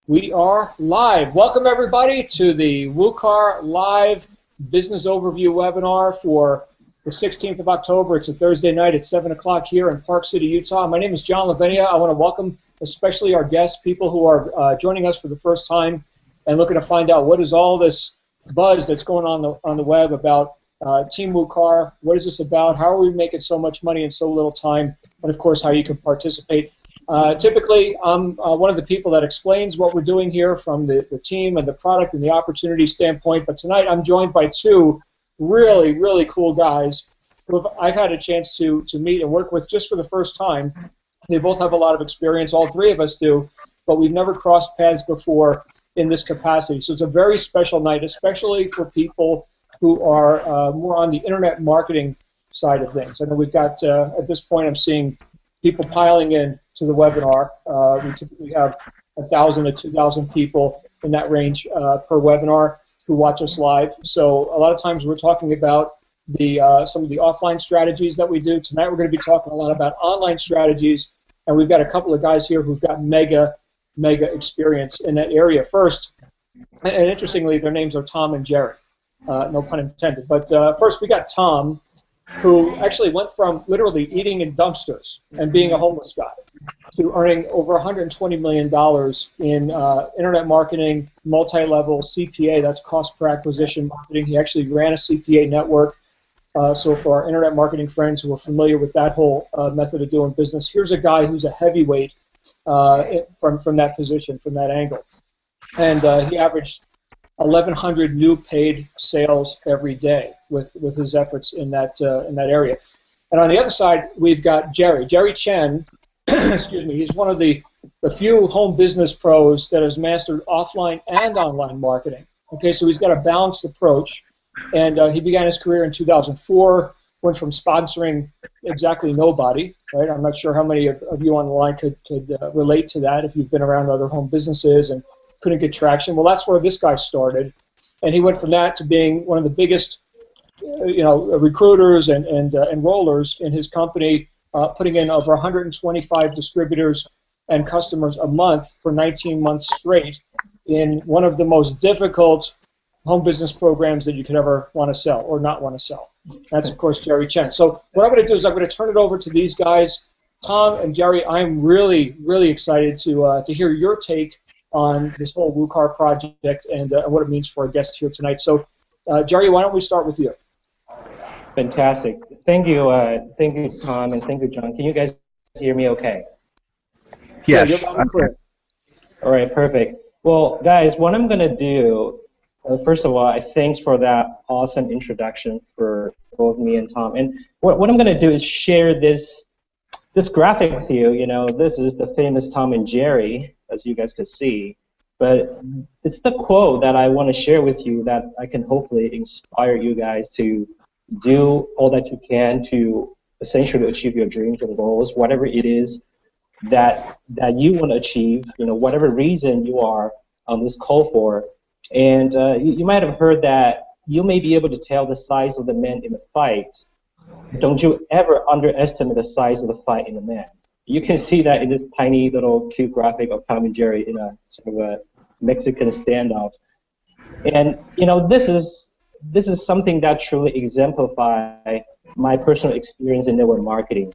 We are live. Welcome everybody to the WooCar Live Business Overview webinar for the 16th of October. It's a Thursday night at 7 o'clock here in Park City, Utah. My name is John Lavenia. I want to welcome especially our guests, people who are joining us for the first time and looking to find out what is all this buzz that's going on the web about Team WooCar. What is this about? How are we making so much money in so little time? And of course, how you can participate. Typically, I'm one of the people that explains what we're doing here from the team and the product and the opportunity standpoint, but tonight I'm joined by two really, really cool guys who I've had a chance to meet and work with just for the first time. They both have a lot of experience, all three of us do, but we've never crossed paths before in this capacity. So it's a very special night, especially for people who are more on the internet marketing side of things. I know we've got, at this point, I'm seeing people piling in to the webinar. We typically have 1,000 to 2,000 people in that range per webinar who watch us live. So a lot of times we're talking about some of the offline strategies that we do. Tonight we're going to be talking a lot about online strategies, and we've got a couple of guys here who've got mega experience in that area. First, and interestingly, their names are Tom and Jerry. No pun intended. But first we got Tom, who actually went from literally eating in dumpsters and being a homeless guy to earning over $120 million in internet marketing, multi-level CPA, that's cost per acquisition marketing. He actually ran a CPA network. So for our internet marketing friends who are familiar with that whole method of doing business, here's a guy who's a heavyweight from that position, from that angle. And he averaged 1,100 new paid sales every day with his efforts in that area. And on the other side, we've got Jerry Chen. Excuse me. He's one of the few home business pros that has mastered offline and online marketing. Okay, so he's got a balanced approach, and he began his career in 2004. Went from sponsoring exactly nobody. Right. I'm not sure how many of you on the line could relate to that if you've been around other home businesses and couldn't get traction. Well, that's where this guy started, and he went from that to being one of the biggest, recruiters and enrollers in his company, putting in over 125 distributors and customers a month for 19 months straight in one of the most difficult home business programs that you could ever want to sell or not want to sell. That's, of course, Jerry Chen. So what I'm going to do is I'm going to turn it over to these guys. Tom and Jerry, I'm really, really excited to hear your take on this whole WooCar project and what it means for our guests here tonight. So, Jerry, why don't we start with you? Fantastic. Thank you, Tom, and thank you, John. Can you guys hear me okay? Yes. Yeah, you're loud and clear. All right, perfect. Well, guys, what I'm going to do, first of all, thanks for that awesome introduction for both me and Tom. And what I'm going to do is share this graphic with you. You know, this is the famous Tom and Jerry, as you guys could see. But it's the quote that I want to share with you that I can hopefully inspire you guys to do all that you can to essentially achieve your dreams and goals, whatever it is that you want to achieve, whatever reason you are on this call for. And you might have heard that you may be able to tell the size of the man in a fight. Don't you ever underestimate the size of the fight in a man. You can see that in this tiny little cute graphic of Tom and Jerry in a sort of a Mexican standoff. And this is something that truly exemplifies my personal experience in network marketing.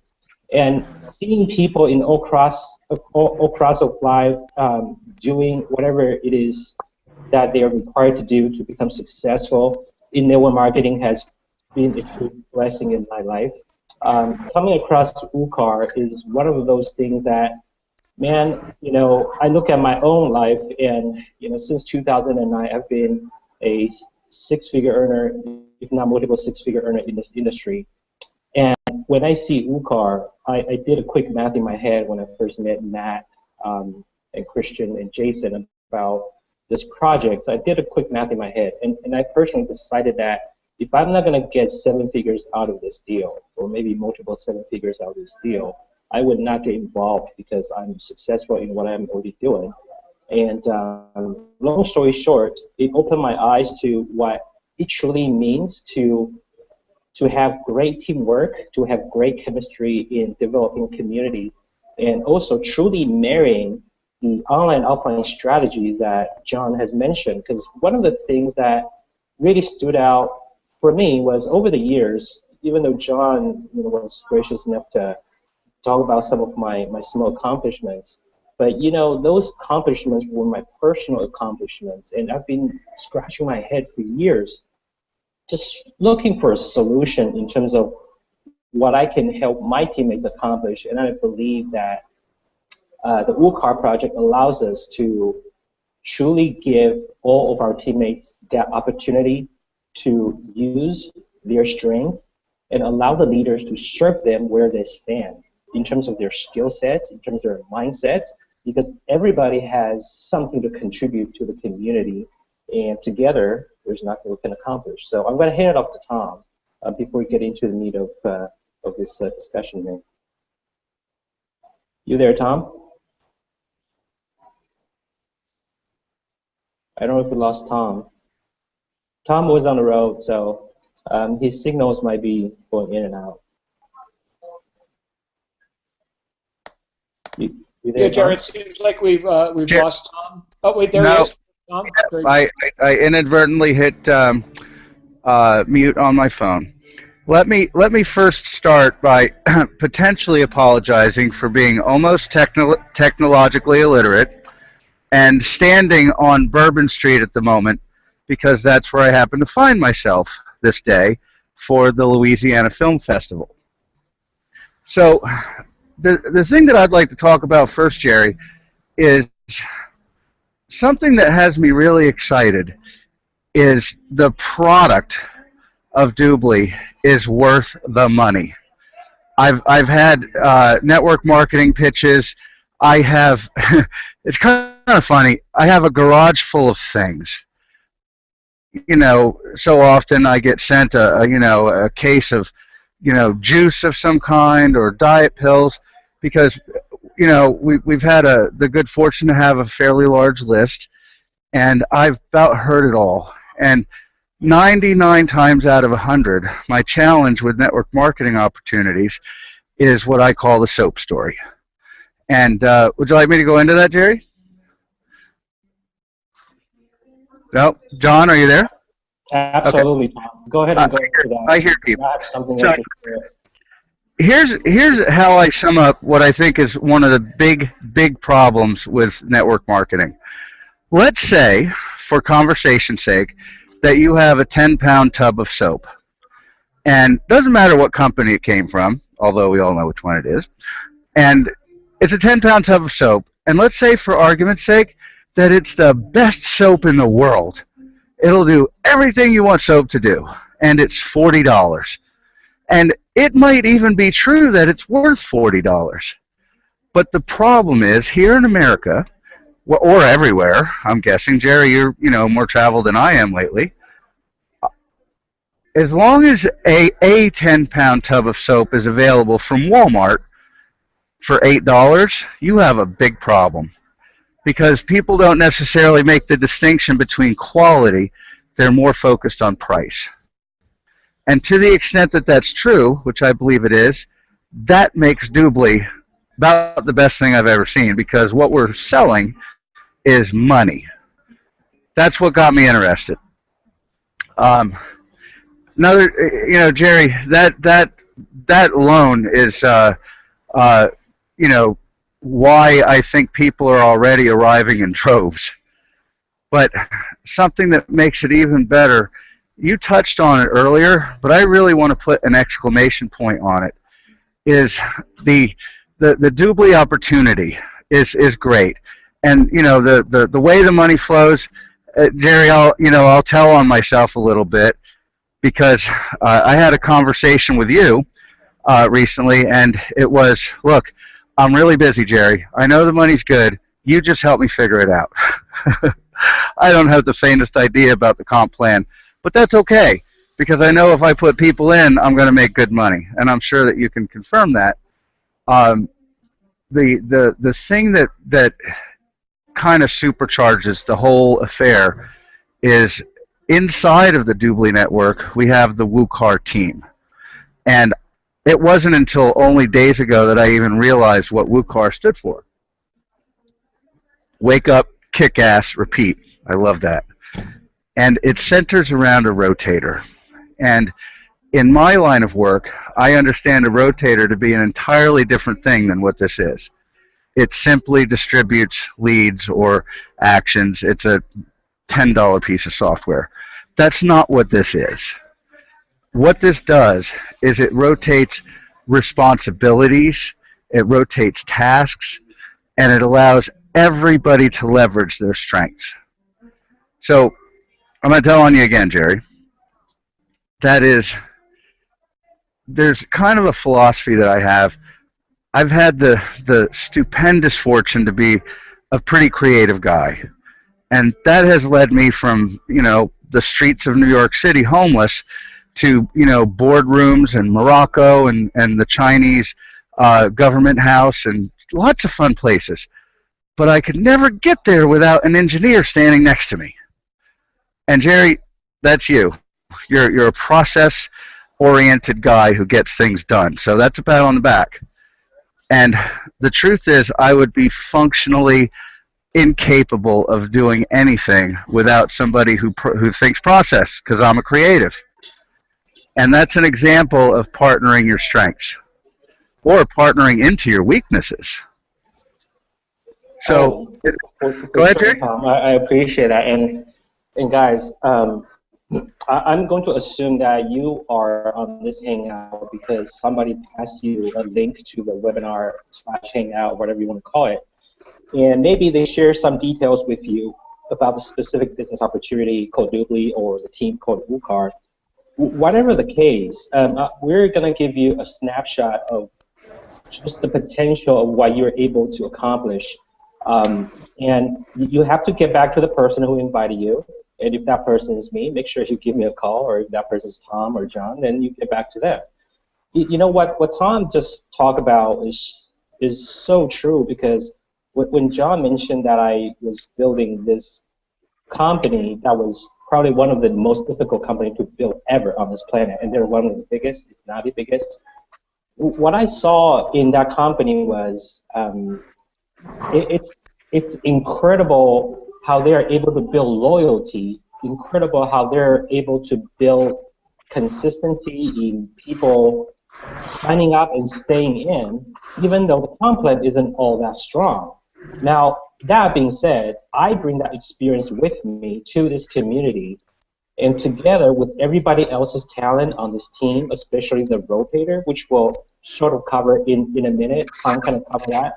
And seeing people in all cross of life doing whatever it is that they are required to do to become successful in network marketing has been a true blessing in my life. Coming across WooCar is one of those things that, man, I look at my own life, and since 2009, I've been a six-figure earner, if not multiple six-figure earner in this industry. And when I see WooCar, I did a quick math in my head when I first met Matt and Christian and Jason about this project. So I did a quick math in my head, and I personally decided that if I'm not going to get 7 figures out of this deal, or maybe multiple 7 figures out of this deal, I would not get involved because I'm successful in what I'm already doing. And long story short, it opened my eyes to what it truly means to have great teamwork, to have great chemistry in developing community, and also truly marrying the online offline strategies that John has mentioned. Because one of the things that really stood out for me was over the years, even though John was gracious enough to talk about some of my small accomplishments, but those accomplishments were my personal accomplishments, and I've been scratching my head for years, just looking for a solution in terms of what I can help my teammates accomplish. And I believe that the WooCar project allows us to truly give all of our teammates that opportunity to use their strength and allow the leaders to serve them where they stand in terms of their skill sets, in terms of their mindsets, because everybody has something to contribute to the community, and together there's nothing we can accomplish. So I'm going to hand it off to Tom before we get into the meat of this discussion here. You there, Tom? I don't know if we lost Tom. Tom was on the road, so his signals might be going in and out. You there, Yeah, Jared, Tom? it seems like we've lost Tom. Oh, wait, there he is. Tom? I inadvertently hit mute on my phone. Let me first start by potentially apologizing for being almost technologically illiterate and standing on Bourbon Street at the moment, because that's where I happen to find myself this day for the Louisiana Film Festival. So the thing that I'd like to talk about first, Jerry, is something that has me really excited is the product of Doobly is worth the money. I've had network marketing pitches. I have, it's kind of funny, I have a garage full of things. So often I get sent a case of, juice of some kind or diet pills, because, we've had the good fortune to have a fairly large list, and I've about heard it all. And 99 times out of 100, my challenge with network marketing opportunities is what I call the soap story. And would you like me to go into that, Jerry? No? John, are you there? Absolutely, okay. Tom. Go ahead and go into that. I hear people. Something so, here's how I sum up what I think is one of the big problems with network marketing. Let's say, for conversation's sake, that you have a 10-pound tub of soap. And doesn't matter what company it came from, although we all know which one it is. And it's a 10-pound tub of soap. And let's say, for argument's sake, that it's the best soap in the world. It'll do everything you want soap to do. And it's $40. And it might even be true that it's worth $40. But the problem is, here in America, or everywhere, I'm guessing. Jerry, you're more traveled than I am lately. As long as a 10-pound tub of soap is available from Walmart for $8, you have a big problem, because people don't necessarily make the distinction between quality. They're more focused on price. And to the extent that that's true, which I believe it is, that makes Doobly about the best thing I've ever seen, because what we're selling is money. That's what got me interested. Jerry, that alone is, why I think people are already arriving in droves. But something that makes it even better, you touched on it earlier, but I really want to put an exclamation point on it, is the Doobly opportunity is great. And the way the money flows, Jerry, I'll tell on myself a little bit, because I had a conversation with you recently, and it was, look, I'm really busy, Jerry. I know the money's good. You just help me figure it out. I don't have the faintest idea about the comp plan, but that's okay, because I know if I put people in, I'm going to make good money, and I'm sure that you can confirm that. The thing that kind of supercharges the whole affair is, inside of the Doobly network, we have the WooCar team. And it wasn't until only days ago that I even realized what WooCar stood for. wake up, kick ass, repeat. I love that. And it centers around a rotator. And in my line of work, I understand a rotator to be an entirely different thing than what this is. It simply distributes leads or actions. It's a $10 piece of software. That's not what this is. What this does is it rotates responsibilities, it rotates tasks, and it allows everybody to leverage their strengths. So I'm going to tell on you again, Jerry. That is, there's kind of a philosophy that I have. I've had the stupendous fortune to be a pretty creative guy. And that has led me from, the streets of New York City homeless to, boardrooms and Morocco and the Chinese government house and lots of fun places. But I could never get there without an engineer standing next to me. And Jerry, that's you. You're a process-oriented guy who gets things done. So that's a pat on the back. And the truth is, I would be functionally incapable of doing anything without somebody who thinks process, because I'm a creative. And that's an example of partnering your strengths or partnering into your weaknesses. So, go ahead, Jerry. Tom, I appreciate that. And guys, I'm going to assume that you are on this Hangout because somebody passed you a link to the webinar / Hangout, whatever you want to call it. And maybe they share some details with you about the specific business opportunity called Doobly or the team called WooCar. Whatever the case, we're going to give you a snapshot of just the potential of what you're able to accomplish. And you have to get back to the person who invited you. And if that person is me, make sure you give me a call. Or if that person is Tom or John, then you get back to them. You know what Tom just talked about is so true, because when John mentioned that I was building this company that was probably one of the most difficult companies to build ever on this planet, and they're one of the biggest, if not the biggest, what I saw in that company was it's incredible how they are able to build loyalty, incredible how they're able to build consistency in people signing up and staying in, even though the comp plan isn't all that strong. Now, that being said, I bring that experience with me to this community, and together with everybody else's talent on this team, especially the rotator, which we'll sort of cover in a minute, I'm going to cover that.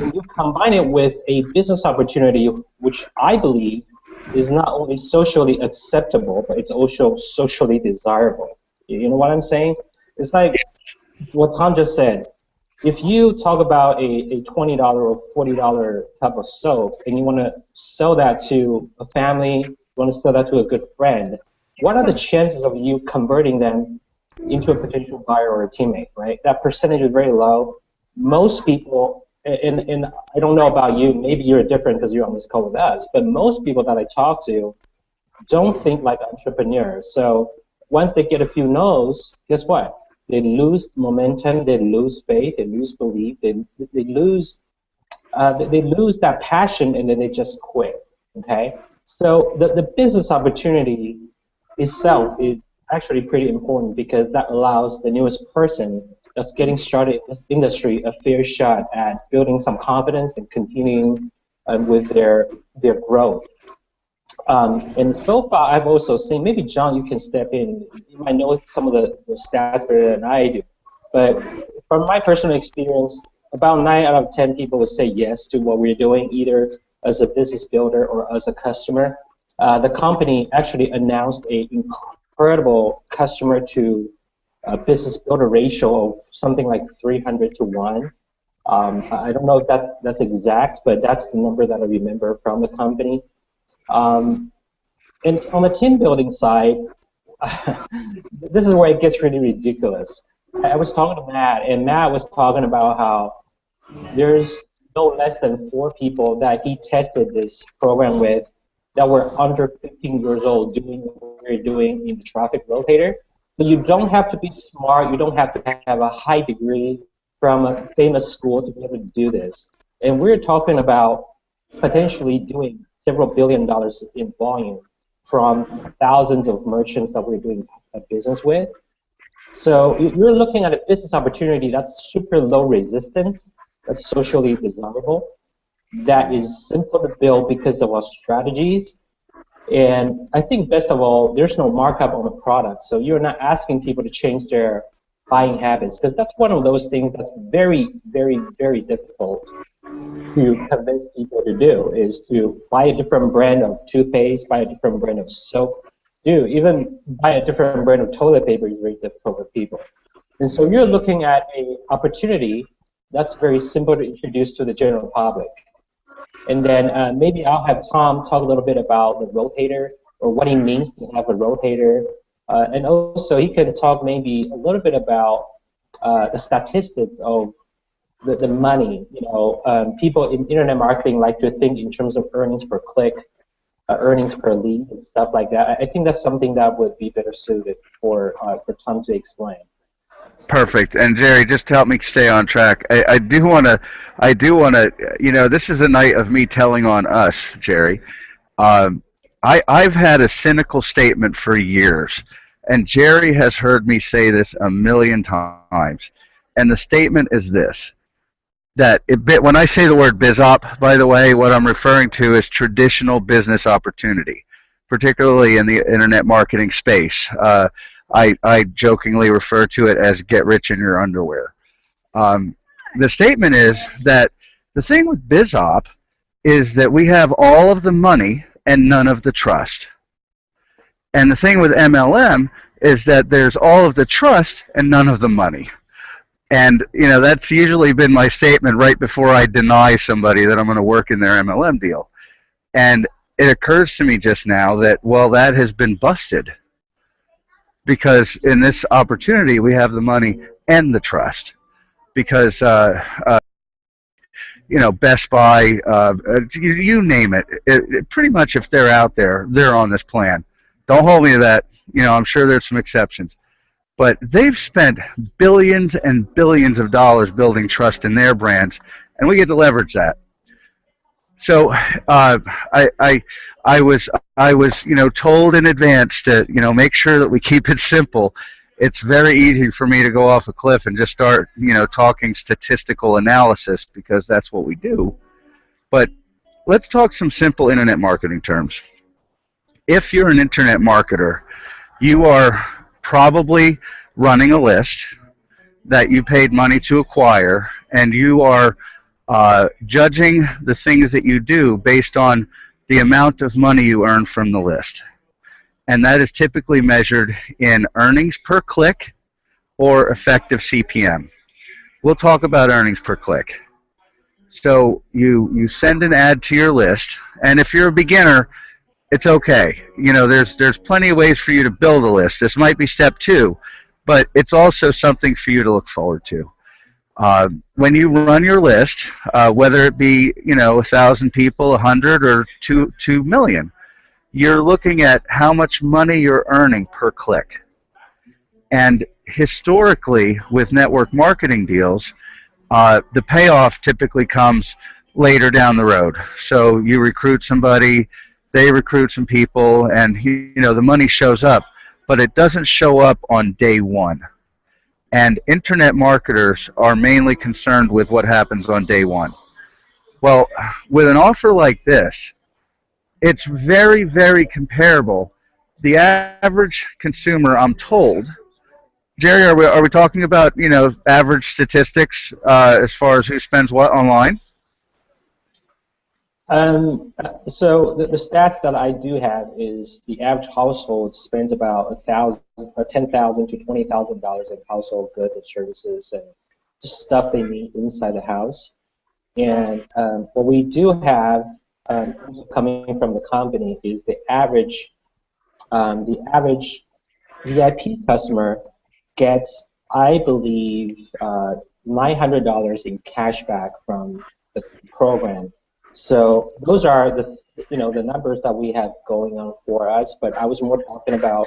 When you combine it with a business opportunity, which I believe is not only socially acceptable, but it's also socially desirable. You know what I'm saying? It's like what Tom just said. If you talk about a $20 or $40 type of soap and you want to sell that to a family, you want to sell that to a good friend, what are the chances of you converting them into a potential buyer or a teammate, right? That percentage is very low. Most people, and I don't know about you, maybe you're different because you're on this call with us, but most people that I talk to don't think like entrepreneurs. So once they get a few no's, guess what? They lose momentum, they lose faith, they lose belief, they lose that passion, and then they just quit. Okay, so the business opportunity itself is actually pretty important, because that allows the newest person that's getting started in this industry a fair shot at building some confidence and continuing with their growth. And so far, I've also seen, maybe John, you can step in. You might know some of the stats better than I do. But from my personal experience, about 9 out of 10 people would say yes to what we're doing, either as a business builder or as a customer. The company actually announced an incredible customer to business builder ratio of something like 300 to 1. I don't know if that's exact, but that's the number that I remember from the company. And on the team building side, this is where it gets really ridiculous. I was talking to Matt, and Matt was talking about how there's no less than 4 people that he tested this program with that were under 15 years old doing what we're doing in the traffic rotator. So you don't have to be smart, you don't have to have a high degree from a famous school to be able to do this. And we're talking about potentially doing several $billion in volume from thousands of merchants that we're doing business with. So you're looking at a business opportunity that's super low resistance, that's socially desirable, that is simple to build because of our strategies. And I think best of all, there's no markup on the product. So you're not asking people to change their buying habits, because that's one of those things that's very, very, very difficult to convince people to do, is to buy a different brand of toothpaste, buy a different brand of soap. Even buy a different brand of toilet paper is very difficult for people. And so you're looking at an opportunity that's very simple to introduce to the general public. And then maybe I'll have Tom talk a little bit about the rotator, or what he means to have a rotator. And also he can talk maybe a little bit about the statistics of the money. People in internet marketing like to think in terms of earnings per click, earnings per lead, and stuff like that. I think that's something that would be better suited for Tom to explain. Perfect. And Jerry, just to help me stay on track, I do want to, this is a night of me telling on us, Jerry. I've had a cynical statement for years, and Jerry has heard me say this a million times. And the statement is this: that when I say the word BizOp, by the way, what I'm referring to is traditional business opportunity, particularly in the internet marketing space. I jokingly refer to it as get rich in your underwear. The statement is that the thing with BizOp is that we have all of the money and none of the trust. And the thing with MLM is that there's all of the trust and none of the money. And that's usually been my statement right before I deny somebody that I'm going to work in their MLM deal. And it occurs to me just now that, well, that has been busted, because in this opportunity we have the money and the trust. Because Best Buy, you name it, pretty much if they're out there, they're on this plan. Don't hold me to that. I'm sure there's some exceptions. But they've spent billions and billions of dollars building trust in their brands, and we get to leverage that. So I was told in advance to make sure that we keep it simple. It's very easy for me to go off a cliff and just start talking statistical analysis, because that's what we do. But let's talk some simple internet marketing terms. If you're an internet marketer, you are probably running a list that you paid money to acquire, and you are judging the things that you do based on the amount of money you earn from the list. And that is typically measured in earnings per click or effective CPM. We'll talk about earnings per click. So you send an ad to your list, and if you're a beginner, it's okay. There's plenty of ways for you to build a list. This might be step 2, but it's also something for you to look forward to. When you run your list, whether it be 1,000 people, 100, or 2 million, you're looking at how much money you're earning per click. And historically, with network marketing deals, the payoff typically comes later down the road. So you recruit somebody, they recruit some people, and the money shows up, but it doesn't show up on day one. And internet marketers are mainly concerned with what happens on day one. Well, with an offer like this, it's very, very comparable. The average consumer, I'm told, Jerry, are we talking about average statistics as far as who spends what online? So the stats that I do have is the average household spends about $10,000 to $20,000 in household goods and services and just stuff they need inside the house. And what we do have coming from the company is the average VIP customer gets, I believe, $900 in cashback from the program. So those are the numbers that we have going on for us. But I was more talking about,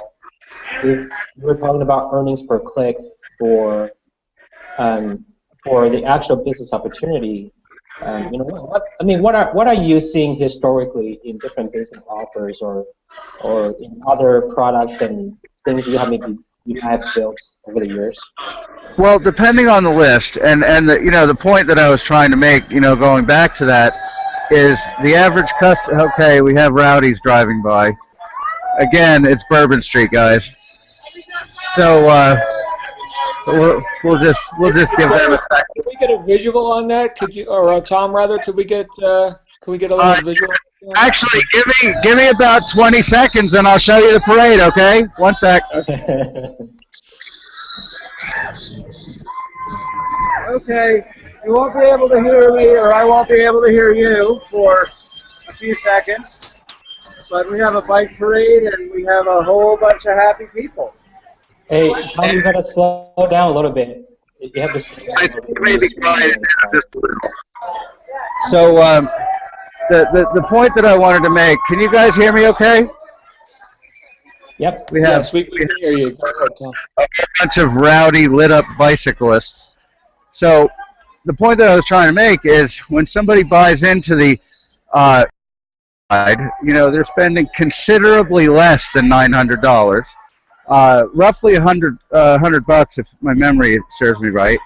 if we're talking about earnings per click for the actual business opportunity, What are you seeing historically in different business offers or in other products and things you have built over the years? Well, depending on the list, and the point that I was trying to make, going back to that, is the average customer. Okay, we have rowdies driving by. Again, it's Bourbon Street, guys. So we'll just give them a second. Can we get a visual on that? Could you, or Tom rather? Could we get a little visual? Actually, give me about 20 seconds, and I'll show you the parade. Okay, 1 sec. Okay, you won't be able to hear me, or I won't be able to hear you for a few seconds. But we have a bike parade, and we have a whole bunch of happy people. Hey, Tom, you gotta slow down a little bit. You have to slow down a little bit. Maybe quiet just a little. So the point that I wanted to make, can you guys hear me okay? Yep. Yes, we can hear you. Go ahead, Tom. A bunch of rowdy, lit-up bicyclists. So the point that I was trying to make is when somebody buys into the they're spending considerably less than $900, roughly $100 if my memory serves me right,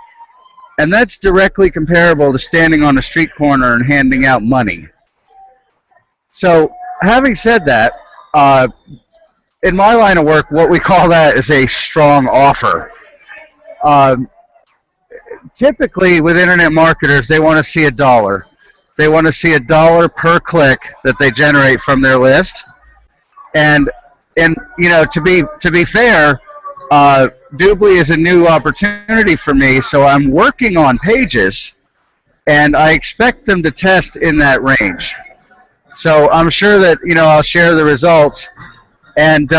and that's directly comparable to standing on a street corner and handing out money. So having said that, in my line of work, what we call that is a strong offer. Typically, with internet marketers, they want to see $1. They want to see $1 per click that they generate from their list. And to be fair, Doobly is a new opportunity for me, so I'm working on pages, and I expect them to test in that range. So I'm sure that I'll share the results. And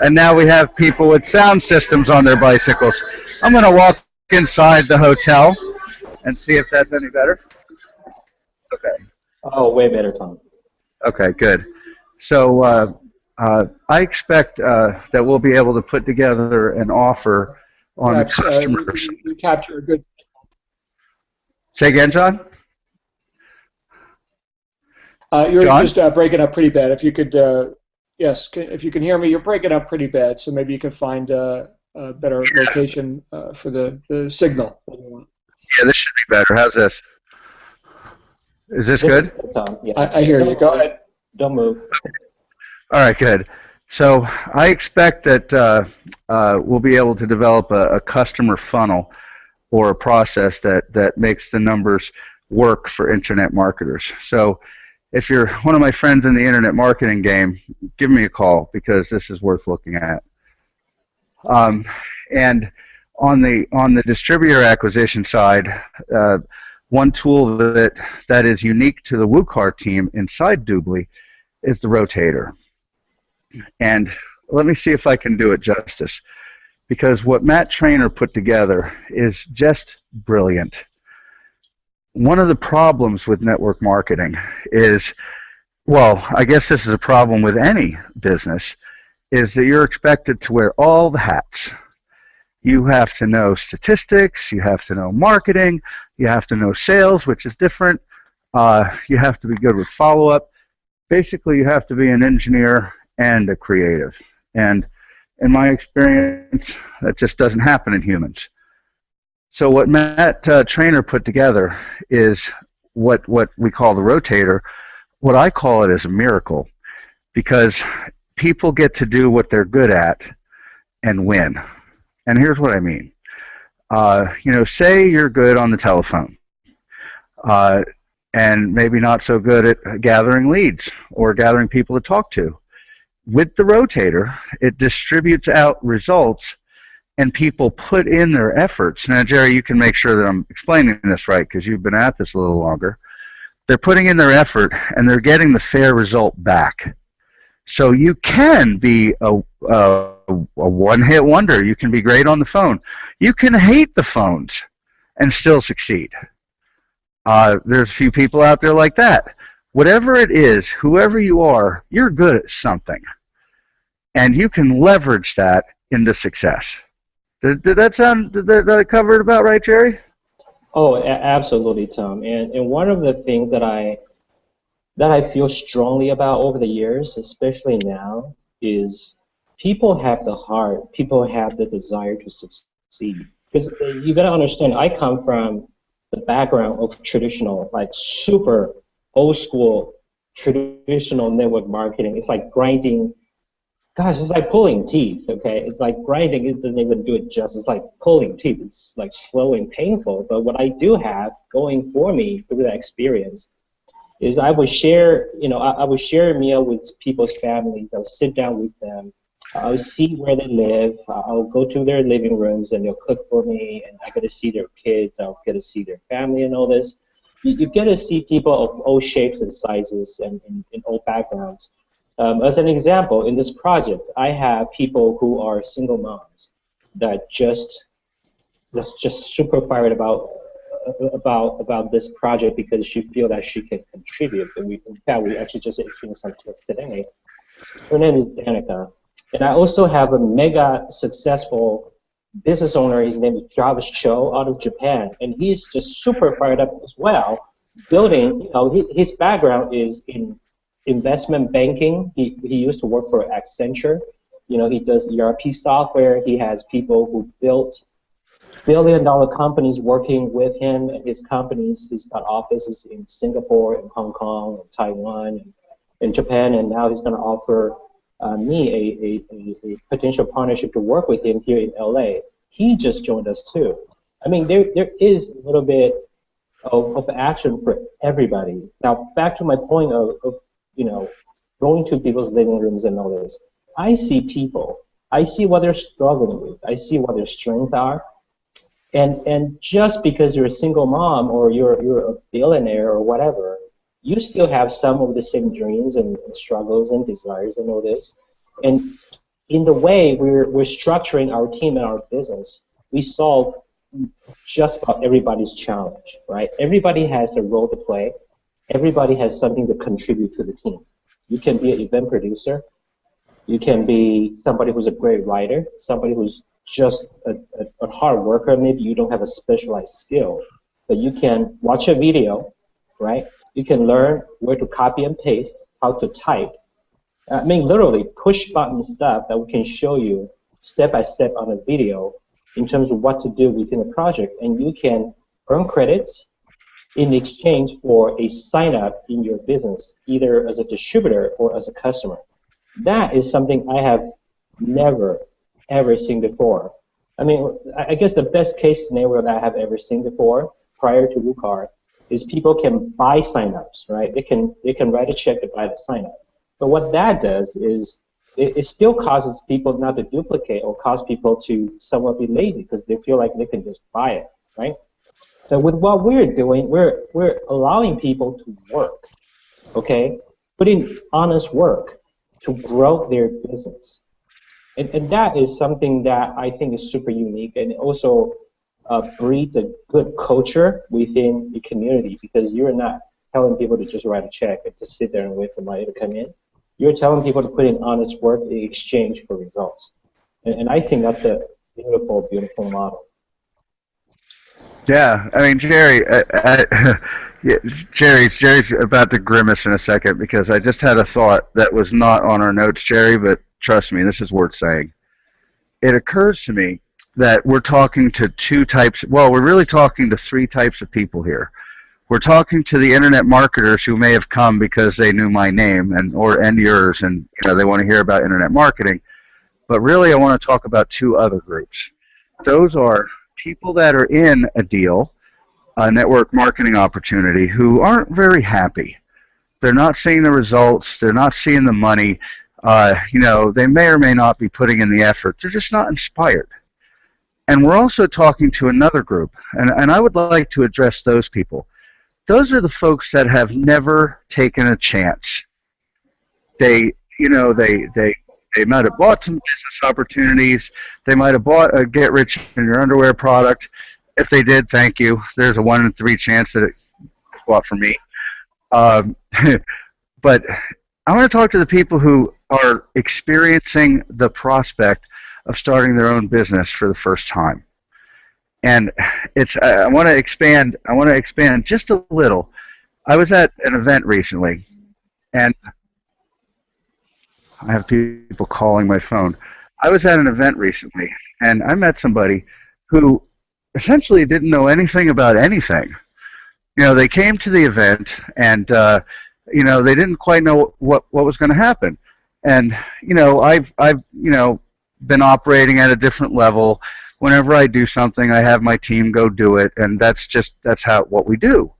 and now we have people with sound systems on their bicycles. I'm going to walk inside the hotel and see if that's any better. Okay. Oh, way better, Tom. Okay, good. So I expect that we'll be able to put together an offer on the customers. You capture a good. Say again, John? You're John? just breaking up pretty bad. If you could, yes, if you can hear me, you're breaking up pretty bad. So maybe you can find a better location for the signal. Yeah, this should be better. How's this? Is this good? Tom. Yeah. I hear you. Go ahead. Don't move. All right, good. So I expect that we'll be able to develop a customer funnel or a process that makes the numbers work for internet marketers. So if you're one of my friends in the internet marketing game, give me a call because this is worth looking at. And on the distributor acquisition side, one tool that is unique to the WooCar team inside Doobly is the rotator. And let me see if I can do it justice, because what Matt Trainer put together is just brilliant. One of the problems with network marketing is, well, I guess this is a problem with any business, is that you're expected to wear all the hats. You have to know statistics, you have to know marketing, you have to know sales, which is different, you have to be good with follow-up. Basically, you have to be an engineer and a creative. And in my experience, that just doesn't happen in humans. So what Matt Trainer put together is what we call the rotator. What I call it is a miracle, because people get to do what they're good at and win. And here's what I mean. Say you're good on the telephone, and maybe not so good at gathering leads or gathering people to talk to. With the rotator, it distributes out results, and people put in their efforts. Now, Jerry, you can make sure that I'm explaining this right because you've been at this a little longer. They're putting in their effort, and they're getting the fair result back. So you can be a one-hit wonder. You can be great on the phone. You can hate the phones and still succeed. There's a few people out there like that. Whatever it is, whoever you are, you're good at something. And you can leverage that into success. Did that sound, did I cover it about right, Jerry? Oh, absolutely, Tom. And one of the things that I feel strongly about over the years, especially now, is people have the heart, people have the desire to succeed. Because you gotta understand, I come from the background of traditional, like super old school traditional network marketing. It's like grinding. Gosh, it's like pulling teeth, okay? It's like grinding, it doesn't even do it justice. It's like pulling teeth. It's like slow and painful. But what I do have going for me through that experience is I would share, I would share a meal with people's families. I would sit down with them. I would see where they live. I'll go to their living rooms and they'll cook for me, and I get to see their kids. I'll get to see their family and all this. You get to see people of all shapes and sizes and in all backgrounds. As an example, in this project, I have people who are single moms that that's just super fired about this project because she feel that she can contribute. And in fact, we actually just exchanged some tips today. Her name is Danica. And I also have a mega successful business owner. His name is Jarvis Cho out of Japan. And he's just super fired up as well, building, his background is in investment banking. He used to work for Accenture. He does ERP software. He has people who built billion-dollar companies working with him and his companies. He's got offices in Singapore, in Hong Kong, in Taiwan, and in Japan, and now he's going to offer me a potential partnership to work with him here in LA. He just joined us too. I mean, there is a little bit of action for everybody. Now, back to my point of going to people's living rooms and all this. I see people. I see what they're struggling with. I see what their strengths are. And just because you're a single mom or you're a billionaire or whatever, you still have some of the same dreams and struggles and desires and all this. And in the way we're structuring our team and our business, we solve just about everybody's challenge, right? Everybody has a role to play. Everybody has something to contribute to the team. You can be an event producer. You can be somebody who's a great writer, somebody who's just a hard worker. Maybe you don't have a specialized skill, but you can watch a video, right? You can learn where to copy and paste, how to type. I mean, literally push button stuff that we can show you step by step on a video in terms of what to do within a project, and you can earn credits in exchange for a sign up in your business, either as a distributor or as a customer. That is something I have never, ever seen before. I mean, I guess the best case scenario that I have ever seen before, prior to WooCard, is people can buy signups, right? They can write a check to buy the signup. But what that does is it still causes people not to duplicate or cause people to somewhat be lazy because they feel like they can just buy it, right? So with what we're doing, we're allowing people to work, okay? Put in honest work to grow their business. And that is something that I think is super unique, and it also breeds a good culture within the community because you're not telling people to just write a check and just sit there and wait for money to come in. You're telling people to put in honest work in exchange for results. And I think that's a beautiful, beautiful model. Yeah, I mean, Jerry, yeah, Jerry's about to grimace in a second because I just had a thought that was not on our notes, Jerry, but trust me, this is worth saying. It occurs to me that we're talking to we're really talking to three types of people here. We're talking to the internet marketers who may have come because they knew my name and yours, and they want to hear about internet marketing. But really, I want to talk about two other groups. Those are people that are in a deal, a network marketing opportunity, who aren't very happy. They're not seeing the results. They're not seeing the money. They may or may not be putting in the effort. They're just not inspired. And we're also talking to another group, and I would like to address those people. Those are the folks that have never taken a chance. They might have bought some business opportunities. They might have bought a get rich in your underwear product. If they did, thank you. There's a 1 in 3 chance that it was bought from me. But I want to talk to the people who are experiencing the prospect of starting their own business for the first time. and it's I want to expand. I want to expand just a little. I was at an event recently, and I have people calling my phone. I was at an event recently, and I met somebody who essentially didn't know anything about anything. They came to the event, and they didn't quite know what was going to happen. And I've been operating at a different level. Whenever I do something, I have my team go do it, and that's what we do.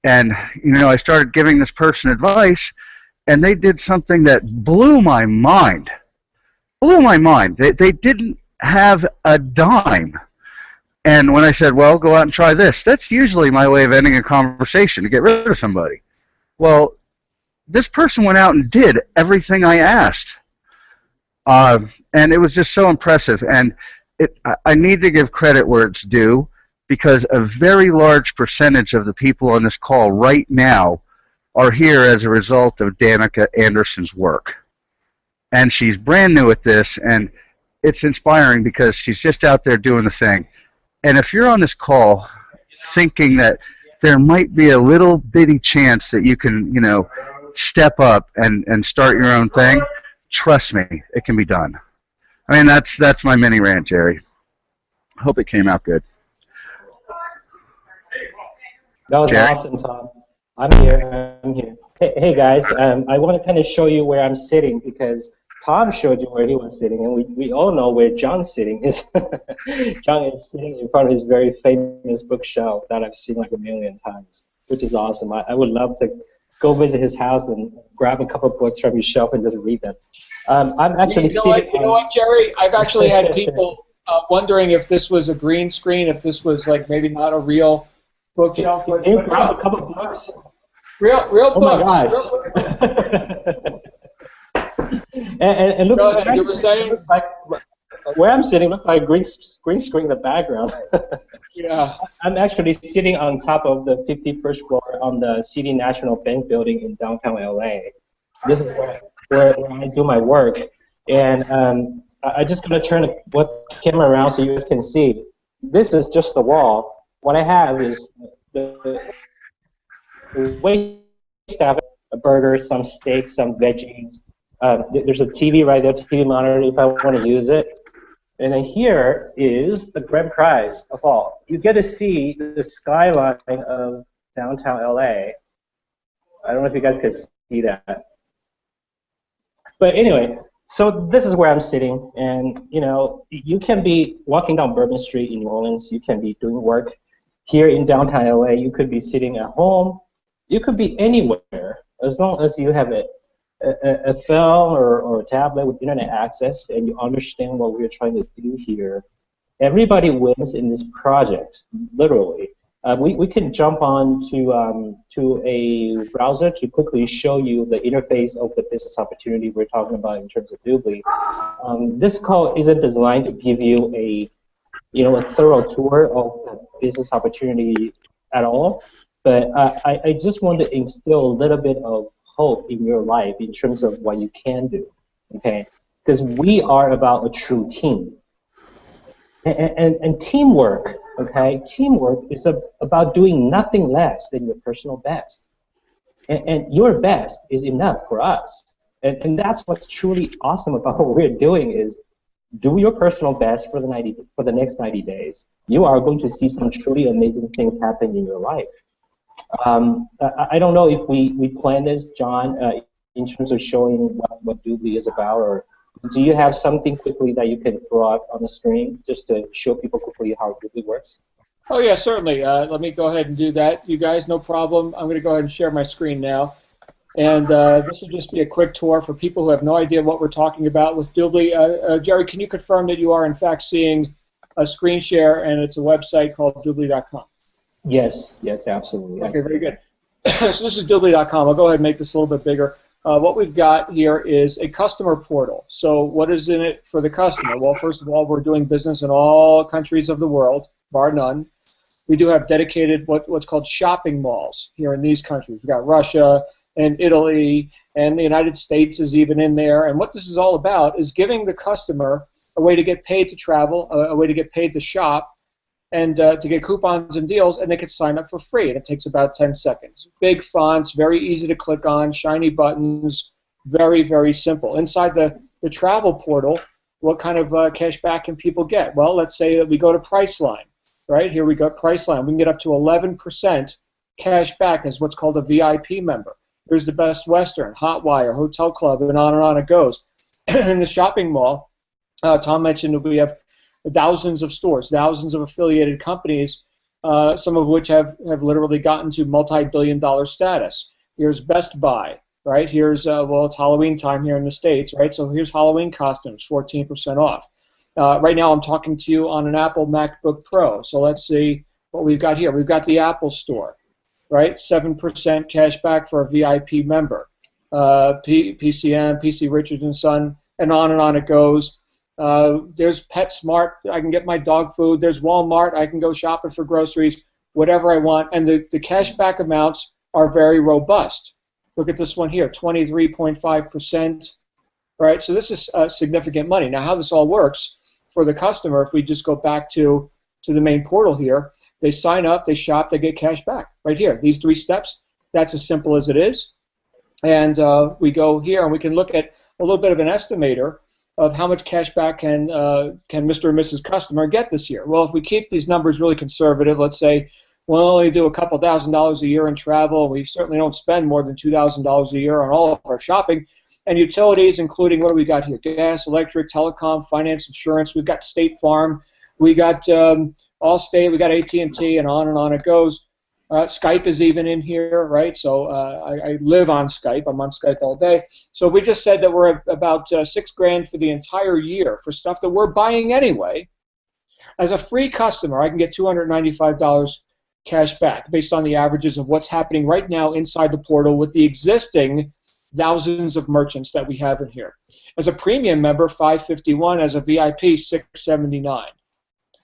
And I started giving this person advice, and they did something that blew my mind. Blew my mind. They didn't have a dime. And when I said, well, go out and try this, that's usually my way of ending a conversation, to get rid of somebody. Well, this person went out and did everything I asked. And it was just so impressive. And I need to give credit where it's due, because a very large percentage of the people on this call right now are here as a result of Danica Anderson's work. And she's brand new at this, and it's inspiring because she's just out there doing the thing. And if you're on this call thinking that there might be a little bitty chance that you can, step up and start your own thing, trust me, it can be done. I mean, that's my mini rant, Jerry. Hope it came out good. That was Jerry? awesome, Tom. I'm here. Hey guys, I want to kind of show you where I'm sitting, because Tom showed you where he was sitting, and we all know where John's sitting. John is sitting in front of his very famous bookshelf that I've seen like a million times, which is awesome. I would love to go visit his house and grab a couple of books from his shelf and just read them. I'm actually sitting. You know what, Jerry? I've actually had people wondering if this was a green screen, if this was like maybe not a real bookshelf. Can you grab a couple of books? Real Oh books. my gosh. and look, Go ahead. You were saying? Looks like, where I'm sitting looks like a green screen in the background. Yeah. I'm actually sitting on top of the 51st floor on the City National Bank building in downtown LA. This is where I do my work. And I just going to turn the camera around so you guys can see. This is just the wall. What I have is the wait staff, a burger, some steak, some veggies. There's a TV right there, TV monitor if I want to use it. And then here is the grand prize of all. You get to see the skyline of downtown LA. I don't know if you guys can see that. But anyway, so this is where I'm sitting. And, you can be walking down Bourbon Street in New Orleans. You can be doing work here in downtown LA. You could be sitting at home. You could be anywhere as long as you have a phone or a tablet with internet access and you understand what we're trying to do here. Everybody wins in this project, literally. We can jump on to a browser to quickly show you the interface of the business opportunity we're talking about in terms of Doobly. This call isn't designed to give you a thorough tour of the business opportunity at all, but I just want to instill a little bit of hope in your life in terms of what you can do, okay? Because we are about a true team. And teamwork, okay? Teamwork is about doing nothing less than your personal best. And your best is enough for us. And that's what's truly awesome about what we're doing is do your personal best for the next 90 days. You are going to see some truly amazing things happen in your life. I don't know if we planned this, John, in terms of showing what Doobly is about, or do you have something quickly that you can throw out on the screen just to show people quickly how Doobly works? Oh, yeah, certainly. Let me go ahead and do that. You guys, no problem. I'm going to go ahead and share my screen now. And this will just be a quick tour for people who have no idea what we're talking about with Doobly. Jerry, can you confirm that you are, in fact, seeing a screen share, and it's a website called Doobly.com? Yes, absolutely. Okay, very good. So this is Doobly.com. I'll go ahead and make this a little bit bigger. What we've got here is a customer portal. So what is in it for the customer? Well, first of all, we're doing business in all countries of the world, bar none. We do have dedicated what's called shopping malls here in these countries. We've got Russia and Italy, and the United States is even in there. And what this is all about is giving the customer a way to get paid to travel, a way to get paid to shop, and to get coupons and deals, and they can sign up for free, and it takes about 10 seconds. Big fonts, very easy to click on, shiny buttons, very, very simple. Inside the travel portal, what kind of cash back can people get? Well, let's say that we go to Priceline, right? Here we go, Priceline. We can get up to 11% cash back as what's called a VIP member. There's the Best Western, Hotwire, Hotel Club, and on it goes. In the shopping mall, Tom mentioned that we have thousands of stores, thousands of affiliated companies, some of which have literally gotten to multi-billion-dollar status. Here's Best Buy, right? Here's, well, it's Halloween time here in the States, right? So here's Halloween costumes, 14% off. Right now I'm talking to you on an Apple MacBook Pro. So let's see what we've got here. We've got the Apple Store, right? 7% cash back for a VIP member. PCM, PC Richard & Son, and on it goes. There's PetSmart. I can get my dog food. There's Walmart. I can go shopping for groceries, whatever I want. And the cash back amounts are very robust. Look at this one here, 23.5%. Right? So this is significant money. Now, how this all works for the customer, if we just go back to the main portal here, they sign up, they shop, they get cash back. Right here, these 3 steps, that's as simple as it is. And we go here and we can look at a little bit of an estimator of how much cash back can Mr. and Mrs. Customer get this year. Well, if we keep these numbers really conservative, let's say we'll only do a couple $1,000s a year in travel, we certainly don't spend more than $2,000 a year on all of our shopping, and utilities, including what do we got here? Gas, electric, telecom, finance, insurance. We've got State Farm. We got Allstate. We got AT&T, and on it goes. Skype is even in here, right? So I live on Skype. I'm on Skype all day. So if we just said that we're at about $6,000 for the entire year for stuff that we're buying anyway, as a free customer, I can get $295 cash back based on the averages of what's happening right now inside the portal with the existing thousands of merchants that we have in here. As a premium member, $551. As a VIP, $679.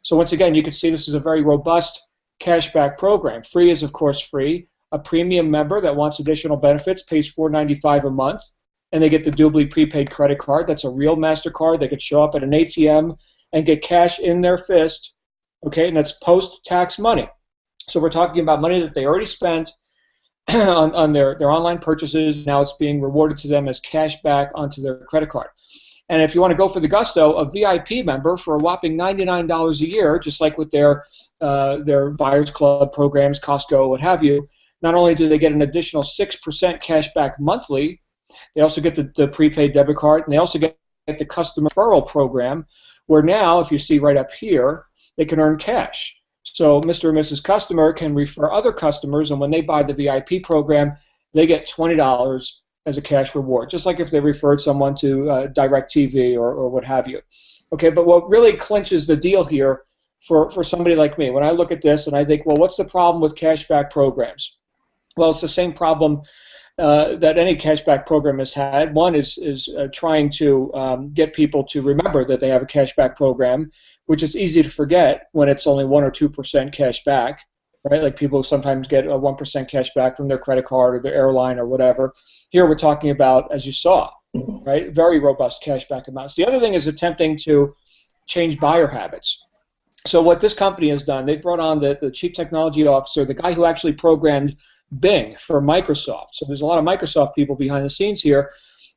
So once again, you can see this is a very robust cashback program. Free is, of course, free. A premium member that wants additional benefits pays $495 a month, and they get the Doobly prepaid credit card. That's a real MasterCard. They could show up at an ATM and get cash in their fist, okay, and that's post-tax money. So we're talking about money that they already spent on their online purchases. Now it's being rewarded to them as cash back onto their credit card. And if you want to go for the gusto, a VIP member for a whopping $99 a year, just like with their Buyers Club programs, Costco, what have you, not only do they get an additional 6% cash back monthly, they also get the prepaid debit card, and they also get the customer referral program, where now, if you see right up here, they can earn cash. So Mr. and Mrs. Customer can refer other customers, and when they buy the VIP program, they get $20 as a cash reward, just like if they referred someone to DirecTV or what have you. Okay, but what really clinches the deal here for somebody like me, when I look at this and I think, well, what's the problem with cashback programs? Well, it's the same problem that any cashback program has had. One is trying to get people to remember that they have a cashback program, which is easy to forget when it's only 1 or 2% cash back, right? Like people sometimes get a 1% cash back from their credit card or their airline or whatever. Here we're talking about, as you saw, right, very robust cashback amounts. The other thing is attempting to change buyer habits. So what this company has done, they brought on the chief technology officer, the guy who actually programmed Bing for Microsoft. So there's a lot of Microsoft people behind the scenes here,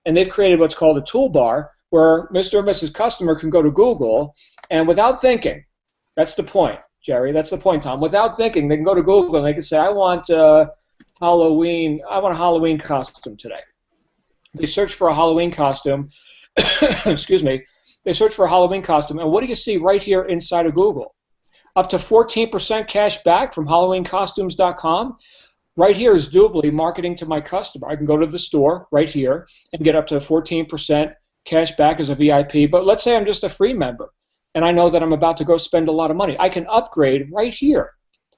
and they've created what's called a toolbar where Mr. and Mrs. Customer can go to Google, and without thinking, that's the point, Jerry, that's the point, Tom, without thinking, they can go to Google and they can say, I want a Halloween costume today. They search for a Halloween costume, excuse me, they search for a Halloween costume, and what do you see right here inside of Google? Up to 14% cash back from HalloweenCostumes.com. Right here is Doobly marketing to my customer. I can go to the store right here and get up to 14% cash back as a VIP, but let's say I'm just a free member and I know that I'm about to go spend a lot of money. I can upgrade right here.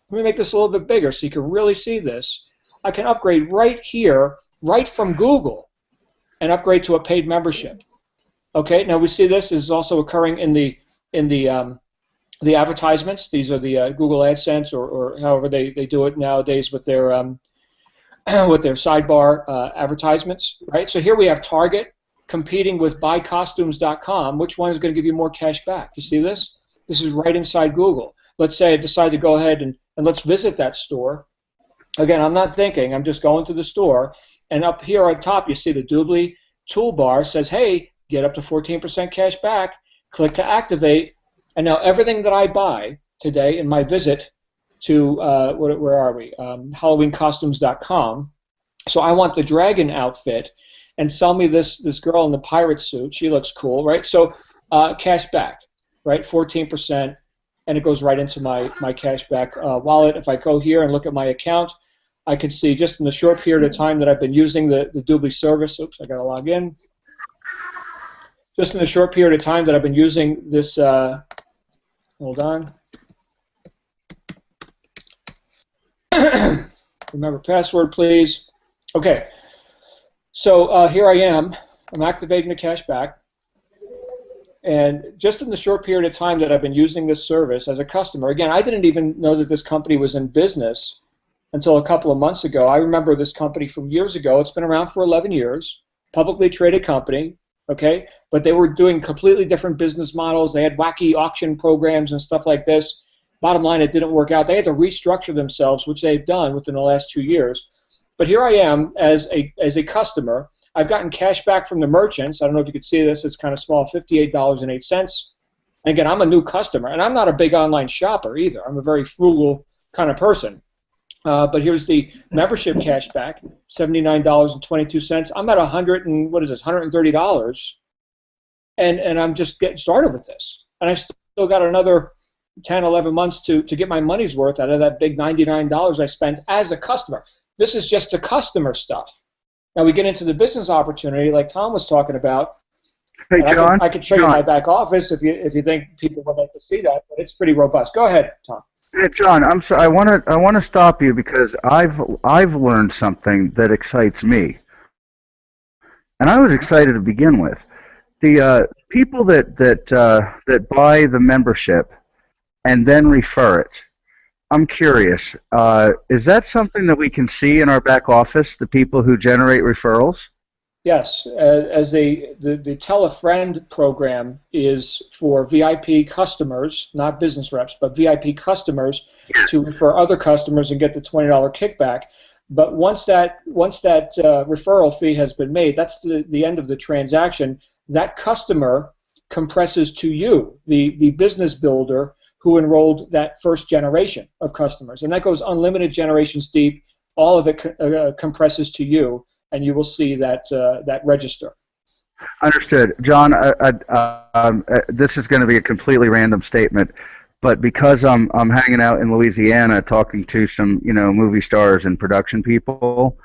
Let me make this a little bit bigger so you can really see this. I can upgrade right here, right from Google, and upgrade to a paid membership. Okay, now we see this is also occurring in the advertisements. These are the Google AdSense or however they do it nowadays with their sidebar advertisements, right? So here we have Target competing with buycostumes.com. Which one is going to give you more cash back? You see this? This is right inside Google. let's say I decide to go ahead and let's visit that store. Again, I'm not thinking, I'm just going to the store, and up here on top you see the Doobly toolbar says, hey, get up to 14% cash back, click to activate, and now everything that I buy today in my visit to, where are we, HalloweenCostumes.com, so I want the dragon outfit, and sell me this girl in the pirate suit, she looks cool, right? So cash back, right, 14%, and it goes right into my cashback wallet. If I go here and look at my account, I can see just in the short period of time that I've been using the Doobly service, oops, I got to log in. Just in the short period of time that I've been using this, hold on. Remember password, please. Okay, so here I am. I'm activating the cashback. And just in the short period of time that I've been using this service as a customer, again, I didn't even know that this company was in business until a couple of months ago. I remember this company from years ago. It's been around for 11 years, publicly traded company, okay? But they were doing completely different business models. They had wacky auction programs and stuff like this. Bottom line, it didn't work out. They had to restructure themselves, which they've done within the last 2 years. But here I am as a customer. I've gotten cash back from the merchants. I don't know if you can see this. It's kind of small, $58.08. And again, I'm a new customer, and I'm not a big online shopper either. I'm a very frugal kind of person. But here's the membership cash back, $79.22. I'm at $130, and I'm just getting started with this. And I've still got another 10, 11 months to get my money's worth out of that big $99 I spent as a customer. This is just the customer stuff. Now we get into the business opportunity, like Tom was talking about. Hey, John. I could show you my back office if you think people would like to see that, but it's pretty robust. Go ahead, Tom. Hey, John. I'm sorry. I want to stop you because I've learned something that excites me, and I was excited to begin with. The people that buy the membership and then refer it. I'm curious, is that something that we can see in our back office, the people who generate referrals? Yes, as the Tell a Friend program is for VIP customers, not business reps, but VIP customers to refer other customers and get the $20 kickback. But once that referral fee has been made, that's the end of the transaction. That customer compresses to you, the business builder, who enrolled that first generation of customers. And that goes unlimited generations deep. All of it compresses to you, and you will see that register. Understood. John, this is going to be a completely random statement, but because I'm hanging out in Louisiana talking to some movie stars and production people,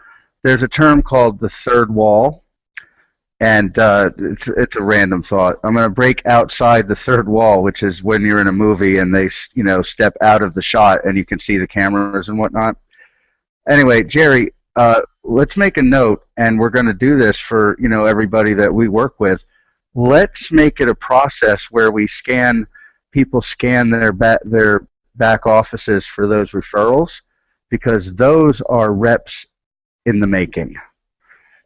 there's a term called the third wall. And it's a random thought. I'm going to break outside the third wall, which is when you're in a movie and they, step out of the shot and you can see the cameras and whatnot. Anyway, Jerry, let's make a note, and we're going to do this for everybody that we work with. Let's make it a process where people scan their back offices for those referrals, because those are reps in the making.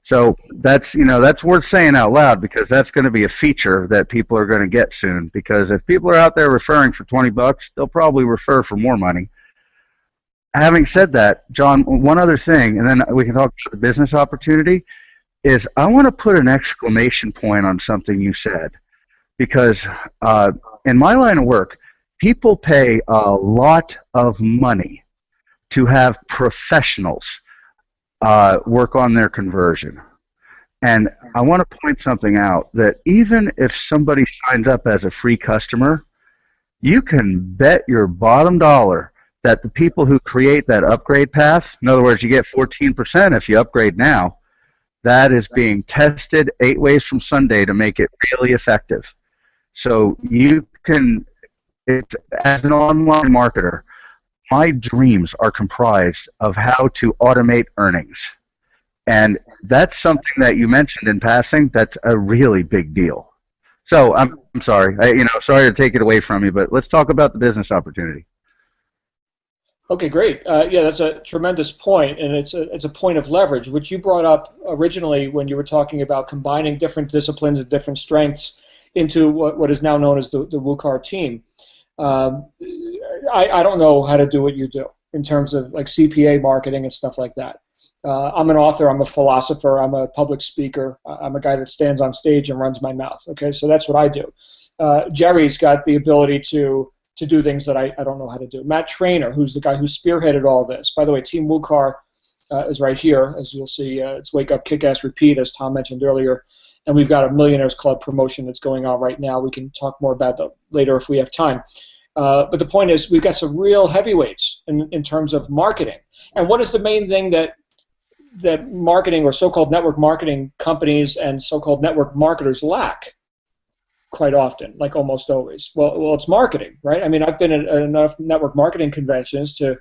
So that's worth saying out loud, because that's going to be a feature that people are going to get soon. Because if people are out there referring for $20, they'll probably refer for more money. Having said that, John, one other thing, and then we can talk about the business opportunity, is I want to put an exclamation point on something you said, because in my line of work, people pay a lot of money to have professionals work on their conversion. And I want to point something out, that even if somebody signs up as a free customer, you can bet your bottom dollar that the people who create that upgrade path, in other words, you get 14% if you upgrade now, that is being tested 8 ways from Sunday to make it really effective. So you can, as an online marketer, my dreams are comprised of how to automate earnings. And that's something that you mentioned in passing. That's a really big deal. So I'm sorry. Sorry to take it away from you, but let's talk about the business opportunity. Okay, great. Yeah, that's a tremendous point, and it's a point of leverage, which you brought up originally when you were talking about combining different disciplines and different strengths into what is now known as the WooCar team. I don't know how to do what you do in terms of like CPA marketing and stuff like that. I'm an author, I'm a philosopher, I'm a public speaker, I'm a guy that stands on stage and runs my mouth. Okay, so that's what I do. Jerry's got the ability to do things that I don't know how to do. Matt Trainer, who's the guy who spearheaded all this. By the way, Team WooCar is right here, as you'll see. It's Wake Up, Kick-Ass, Repeat, as Tom mentioned earlier. And we've got a Millionaires Club promotion that's going on right now. We can talk more about that later if we have time. But the point is, we've got some real heavyweights in terms of marketing. And what is the main thing that marketing or so-called network marketing companies and so-called network marketers lack quite often, like almost always? Well, it's marketing, right? I mean, I've been at enough network marketing conventions to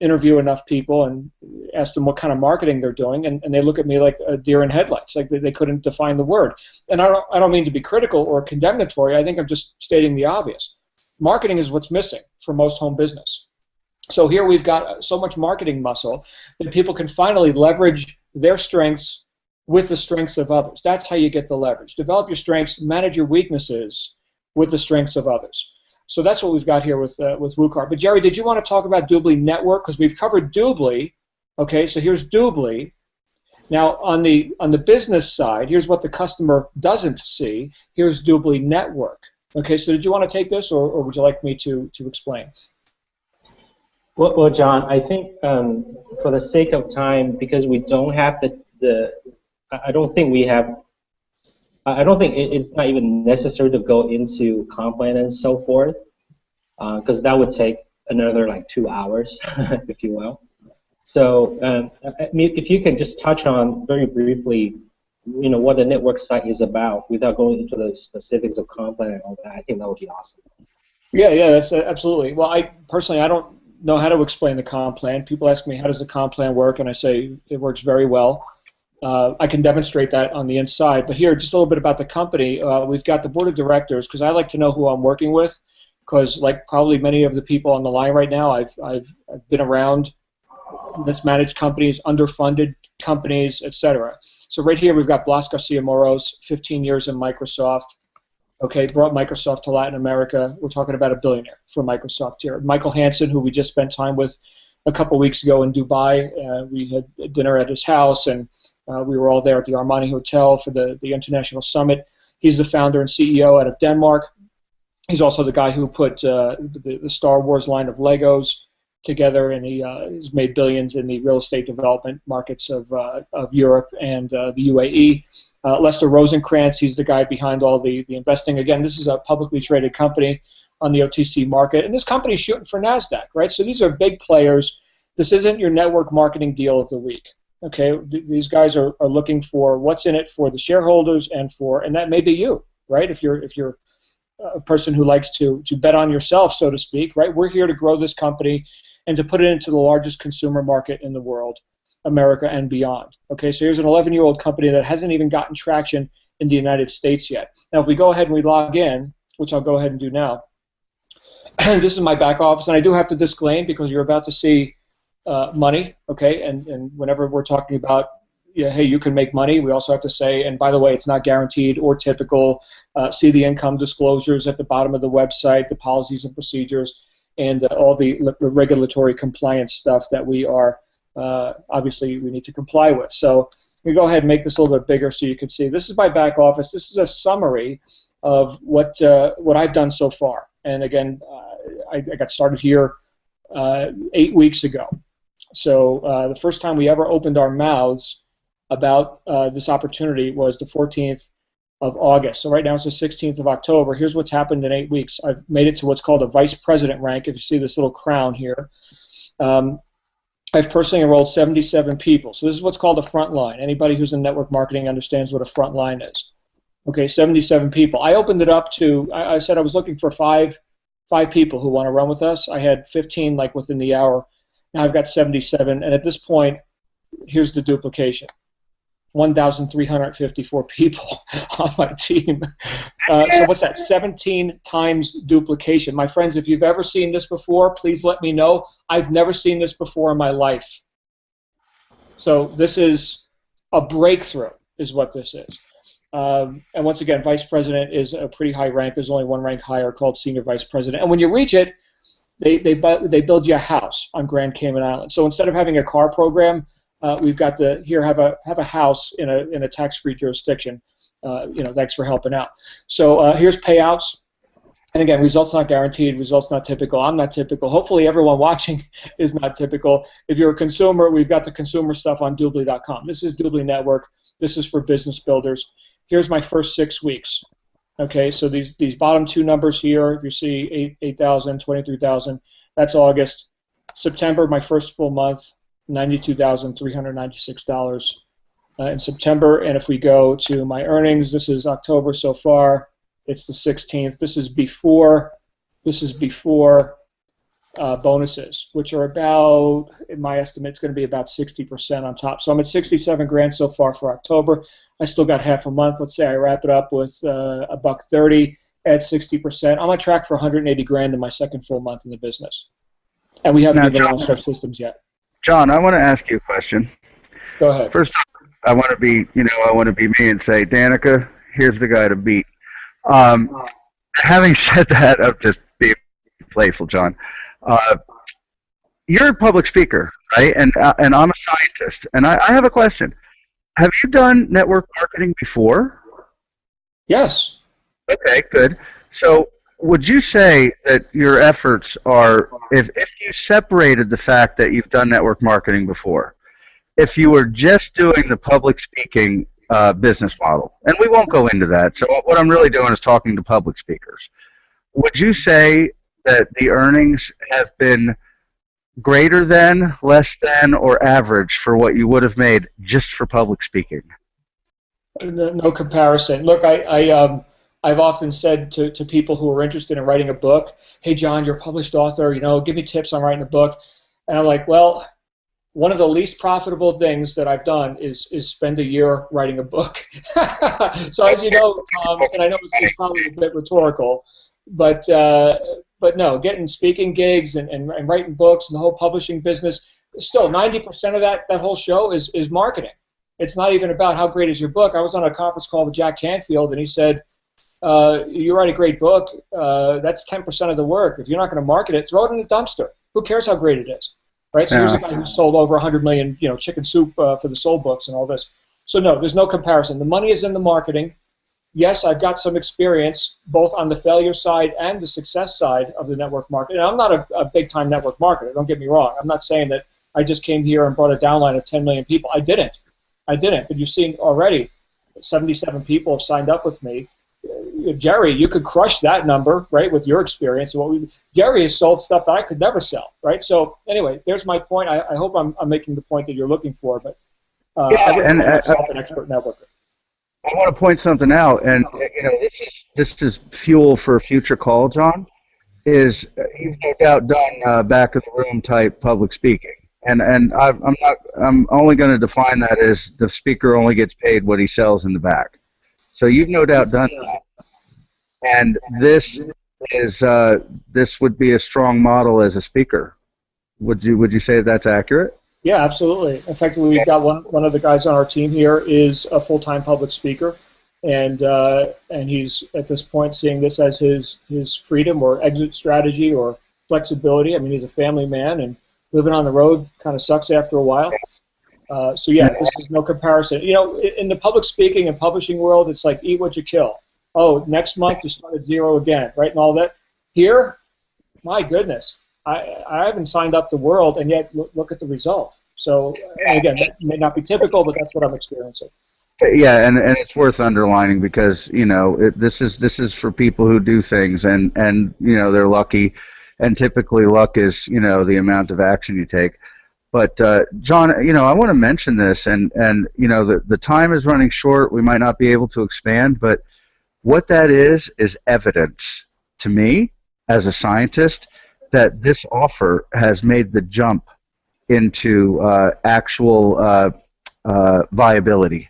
interview enough people and ask them what kind of marketing they're doing, and they look at me like a deer in headlights, like they couldn't define the word. And I don't mean to be critical or condemnatory. I think I'm just stating the obvious. Marketing is what's missing for most home business. So here we've got so much marketing muscle that people can finally leverage their strengths with the strengths of others. That's how you get the leverage. Develop your strengths, manage your weaknesses with the strengths of others. So that's what we've got here with WooCar. But Jerry, did you want to talk about Doobly Network? Because we've covered Doobly. Okay, so here's Doobly. Now on the business side, here's what the customer doesn't see. Here's Doobly Network. Okay, so did you want to take this, or would you like me to explain? Well, John, I think for the sake of time, because we don't have I don't think it's not even necessary to go into comp plan and so forth, because that would take another like 2 hours, if you will. So if you could just touch on very briefly, what the network site is about without going into the specifics of comp plan and all that, I think that would be awesome. Yeah, that's absolutely. Well, I don't know how to explain the comp plan. People ask me, how does the comp plan work? And I say it works very well. I can demonstrate that on the inside. But here, just a little bit about the company. We've got the board of directors, because I like to know who I'm working with, because like probably many of the people on the line right now, I've been around mismanaged companies, underfunded companies, etc. So right here we've got Blas Garcia Moros, 15 years in Microsoft. Okay, brought Microsoft to Latin America. We're talking about a billionaire for Microsoft here. Michael Hansen, who we just spent time with a couple weeks ago in Dubai. We had dinner at his house, and we were all there at the Armani Hotel for the International Summit. He's the founder and CEO out of Denmark. He's also the guy who put the Star Wars line of Legos together, and he's made billions in the real estate development markets of Europe and the UAE. Lester Rosenkrantz, he's the guy behind all the investing. Again, this is a publicly traded company on the OTC market, and this company's shooting for NASDAQ, right? So these are big players. This isn't your network marketing deal of the week. Okay, these guys are looking for what's in it for the shareholders and that may be you, right? If you're a person who likes to bet on yourself, so to speak, right? We're here to grow this company and to put it into the largest consumer market in the world, America and beyond. Okay, so here's an 11-year-old company that hasn't even gotten traction in the United States yet. Now, if we go ahead and we log in, which I'll go ahead and do now, this is my back office, and I do have to disclaim because you're about to see money, okay, and whenever we're talking about, hey, you can make money, we also have to say, and by the way, it's not guaranteed or typical. See the income disclosures at the bottom of the website, the policies and procedures, and all the regulatory compliance stuff that we are, obviously, we need to comply with. So we go ahead and make this a little bit bigger so you can see. This is my back office. This is a summary of what I've done so far. And again, I got started here 8 weeks ago. So the first time we ever opened our mouths about this opportunity was the 14th of August. So right now it's the 16th of October. Here's what's happened in 8 weeks. I've made it to what's called a vice president rank, if you see this little crown here. I've personally enrolled 77 people. So this is what's called a front line. Anybody who's in network marketing understands what a front line is. Okay, 77 people. I opened it up to, I said I was looking for five people who want to run with us. I had 15 like within the hour. Now I've got 77, and at this point, here's the duplication. 1,354 people on my team. So what's that? 17 times duplication. My friends, if you've ever seen this before, please let me know. I've never seen this before in my life. So this is a breakthrough, is what this is. And once again, vice president is a pretty high rank. There's only one rank higher called senior vice president. And when you reach it, they build you a house on Grand Cayman Island. So instead of having a car program, we've got the here have a house in a tax-free jurisdiction. Thanks for helping out. So here's payouts. And again, results not guaranteed, results not typical. I'm not typical. Hopefully everyone watching is not typical. If you're a consumer, we've got the consumer stuff on Doobly.com. This is Doobly Network. This is for business builders. Here's my first 6 weeks. Okay, so these bottom two numbers here, if you see 8,000, 23,000, that's August. September, my first full month, $92,396 in September. And if we go to my earnings, this is October so far. It's the 16th. This is before bonuses, which are about, in my estimate, it's going to be about 60% on top. So I'm at 67 grand so far for October. I still got half a month. Let's say I wrap it up with $130 at 60%. I'm on track for 180 grand in my second full month in the business, and we haven't even launched our systems yet. John, I want to ask you a question. Go ahead. First, I want to be me and say, Danica, here's the guy to beat. Having said that, I'm just being playful, John. You're a public speaker, right? And I'm a scientist. And I have a question. Have you done network marketing before? Yes. Okay, good. So would you say that your efforts are, if you separated the fact that you've done network marketing before, if you were just doing the public speaking business model, and we won't go into that, so what I'm really doing is talking to public speakers, would you say that the earnings have been greater than, less than, or average for what you would have made just for public speaking? No comparison. Look, I've often said to people who are interested in writing a book, hey, John, you're a published author, give me tips on writing a book. And I'm like, well, one of the least profitable things that I've done is spend a year writing a book. So as you know, and I know it's probably a bit rhetorical, but no, getting speaking gigs and writing books and the whole publishing business, still 90% of that whole show is marketing. It's not even about how great is your book. I was on a conference call with Jack Canfield, and he said, you write a great book, that's 10% of the work. If you're not going to market it, throw it in the dumpster. Who cares how great it is? Right? So here's a guy who sold over 100 million, chicken soup for the soul books and all this. So no, there's no comparison. The money is in the marketing. Yes, I've got some experience both on the failure side and the success side of the network marketing. And I'm not a big-time network marketer. Don't get me wrong. I'm not saying that I just came here and brought a downline of 10 million people. I didn't. But you've seen already 77 people have signed up with me. Jerry, you could crush that number, right, with your experience. Jerry has sold stuff that I could never sell, right? So anyway, there's my point. I hope I'm making the point that you're looking for, but I wouldn't call myself an expert networker. I want to point something out, and this is fuel for a future call, John. Is you've no doubt done back of the room type public speaking, and I'm only going to define that as the speaker only gets paid what he sells in the back. So you've no doubt done that. And this would be a strong model as a speaker. Would you say that's accurate? Yeah, absolutely. In fact, we've got one of the guys on our team here is a full-time public speaker, and he's at this point seeing this as his freedom or exit strategy or flexibility. I mean, he's a family man, and living on the road kind of sucks after a while. So yeah, this is no comparison. In the public speaking and publishing world, it's like eat what you kill. Oh, next month you start at zero again, right, and all that. Here, my goodness, I haven't signed up the world, and yet look at the result. So again, that may not be typical, but that's what I'm experiencing. Yeah, and it's worth underlining because this is for people who do things, and they're lucky, and typically luck is the amount of action you take. But John, I want to mention this, and the time is running short. We might not be able to expand, but what that is evidence to me as a scientist that this offer has made the jump into actual viability,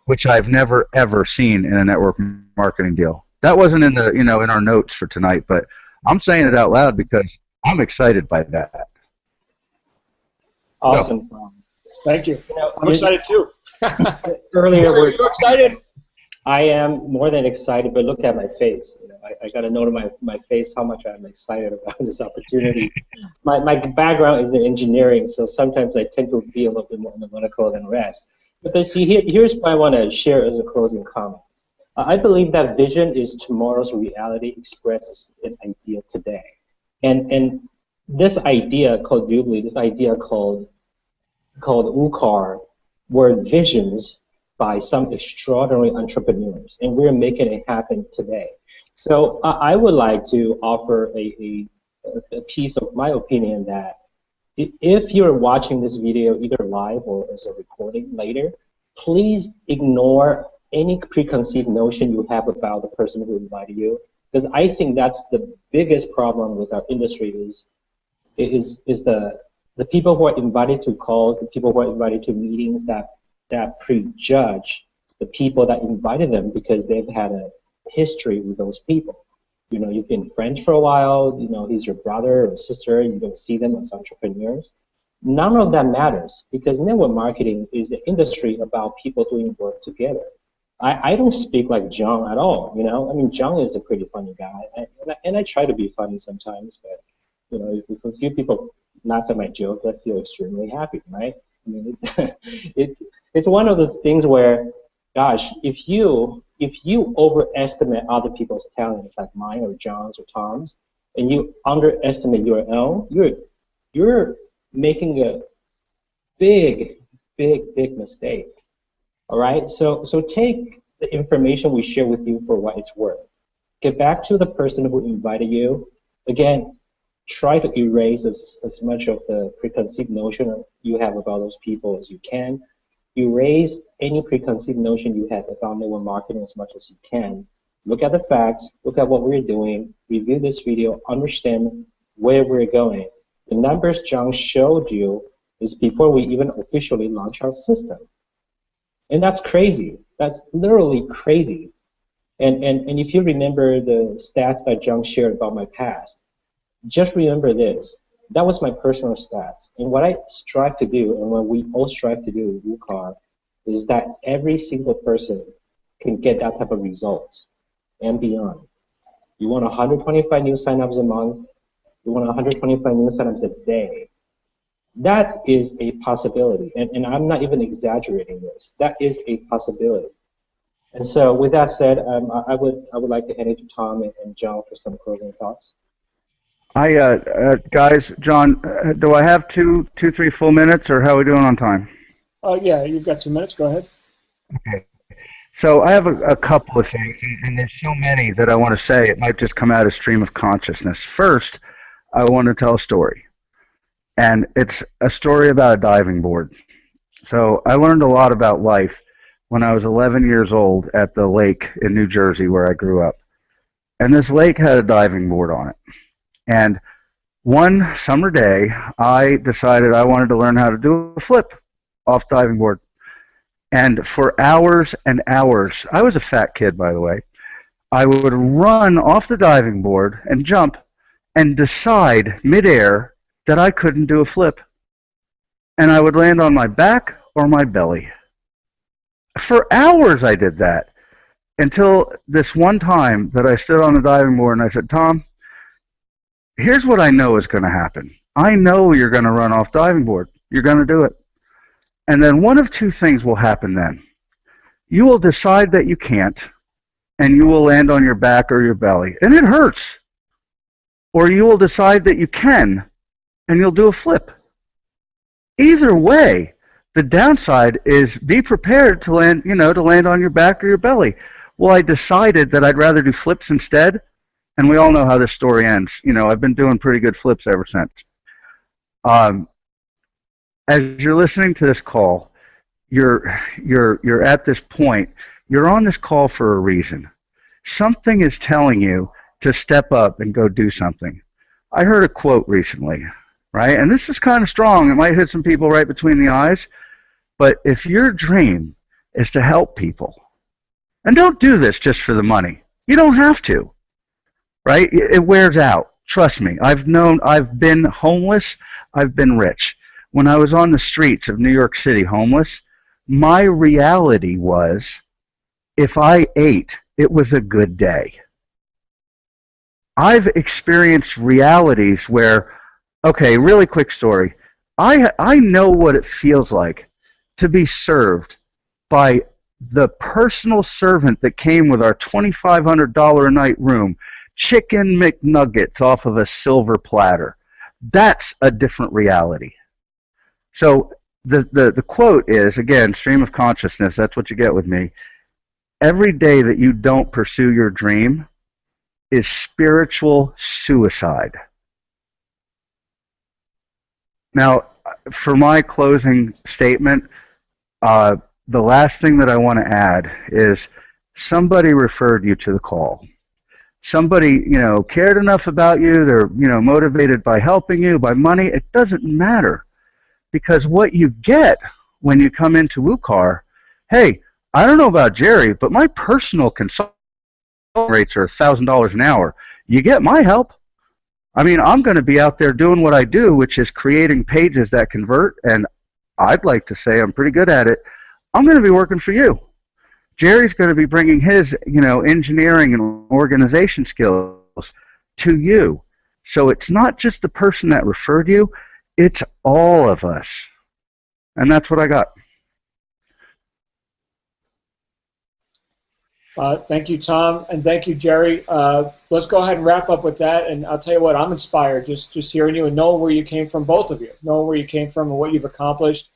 which I've never ever seen in a network marketing deal. That wasn't in the in our notes for tonight, but I'm saying it out loud because I'm excited by that. Awesome. Thank you. I'm excited too. Earlier, are you excited? I am more than excited, but look at my face. You know, I got to know to my face how much I'm excited about this opportunity. My background is in engineering, so sometimes I tend to be a little bit more analytical than the rest. But see, here's what I want to share as a closing comment. I believe that vision is tomorrow's reality expressed as an idea today. And this idea called Jubilee, this idea called UCAR, were visions by some extraordinary entrepreneurs, and we're making it happen today. So I would like to offer a piece of my opinion that if you're watching this video either live or as a recording later, please ignore any preconceived notion you have about the person who invited you, because I think that's the biggest problem with our industry is the people who are invited to calls, the people who are invited to meetings that prejudge the people that invited them because they've had a history with those people. You know, you've been friends for a while, you know, he's your brother or sister, you don't see them as entrepreneurs. None of that matters because network marketing is an industry about people doing work together. I don't speak like John at all, you know. I mean, John is a pretty funny guy, and I try to be funny sometimes, but, you know, if a few people laugh at my jokes, I feel extremely happy, right? I mean, it's one of those things where, gosh, if you overestimate other people's talents, like mine or John's or Tom's, and you underestimate your own, you're making a big mistake. All right, so take the information we share with you for what it's worth. Get back to the person who invited you. Again, try to erase as much of the preconceived notion you have about those people as you can. Erase any preconceived notion you have about network marketing as much as you can. Look at the facts, look at what we're doing, review this video, understand where we're going. The numbers John showed you is before we even officially launch our system. And that's crazy. That's literally crazy. And if you remember the stats that John shared about my past, just remember this. That was my personal stats. And what I strive to do, and what we all strive to do with WooCar, is that every single person can get that type of results and beyond. You want 125 new signups a month. You want 125 new signups a day. That is a possibility, and I'm not even exaggerating this. That is a possibility. And so, with that said, I would like to hand it to Tom and John for some closing thoughts. Guys, John, do I have two, 3 full minutes, or how are we doing on time? Yeah, you've got 2 minutes. Go ahead. Okay. So I have a couple of things, and there's so many that I want to say. It might just come out of stream of consciousness. First, I want to tell a story. And it's a story about a diving board. So I learned a lot about life when I was 11 years old at the lake in New Jersey where I grew up. And this lake had a diving board on it. And one summer day, I decided I wanted to learn how to do a flip off the diving board. And for hours and hours, I was a fat kid, by the way, I would run off the diving board and jump and decide midair that I couldn't do a flip. And I would land on my back or my belly. For hours I did that until this one time that I stood on the diving board and I said, Tom, here's what I know is going to happen. I know you're going to run off diving board. You're going to do it. And then one of two things will happen then. You will decide that you can't, and you will land on your back or your belly, and it hurts. Or you will decide that you can, and you'll do a flip. Either way, the downside is be prepared to land, to land on your back or your belly. Well, I decided that I'd rather do flips instead, and we all know how this story ends. I've been doing pretty good flips ever since. As you're listening to this call, you're at this point. You're on this call for a reason. Something is telling you to step up and go do something. I heard a quote recently, right? And this is kind of strong. It might hit some people right between the eyes. But if your dream is to help people, and don't do this just for the money. You don't have to, right? It wears out. Trust me. I've been homeless. I've been rich. When I was on the streets of New York City homeless, my reality was if I ate, it was a good day. I've experienced realities where, okay, really quick story. I know what it feels like to be served by the personal servant that came with our $2,500 a night room, chicken McNuggets off of a silver platter. That's a different reality. So the quote is, again, stream of consciousness, that's what you get with me. Every day that you don't pursue your dream is spiritual suicide. Now, for my closing statement, the last thing that I want to add is somebody referred you to the call. Somebody, cared enough about you, they're, motivated by helping you, by money. It doesn't matter, because what you get when you come into WooCar, hey, I don't know about Jerry, but my personal consulting rates are $1,000 an hour. You get my help. I mean, I'm going to be out there doing what I do, which is creating pages that convert, and I'd like to say I'm pretty good at it. I'm going to be working for you. Jerry's going to be bringing his, engineering and organization skills to you. So it's not just the person that referred you, it's all of us. And that's what I got. Thank you, Tom, and thank you, Jerry. Let's go ahead and wrap up with that, and I'll tell you what, I'm inspired just hearing you and knowing where you came from, both of you, knowing where you came from and what you've accomplished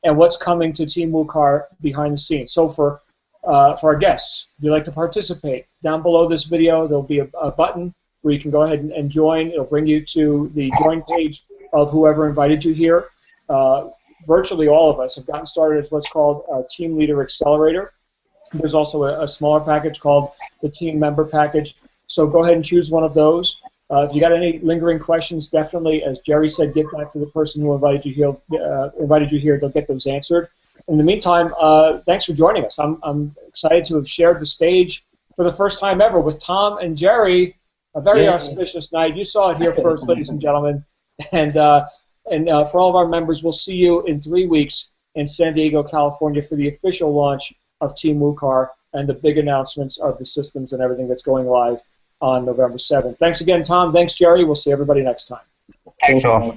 and what's coming to Team WooCar behind the scenes. So for our guests, if you'd like to participate, down below this video there'll be a button where you can go ahead and join. It'll bring you to the join page of whoever invited you here. Virtually all of us have gotten started as what's called a Team Leader Accelerator. There's also a smaller package called the Team Member Package. So go ahead and choose one of those. If you got any lingering questions, definitely, as Jerry said, get back to the person who invited you here. They'll get those answered. In the meantime, thanks for joining us. I'm excited to have shared the stage for the first time ever with Tom and Jerry. A very auspicious night. You saw it here first, ladies and gentlemen. And for all of our members, we'll see you in 3 weeks in San Diego, California for the official launch of Team WooCar and the big announcements of the systems and everything that's going live on November 7th. Thanks again, Tom. Thanks, Jerry. We'll see everybody next time. Thanks all.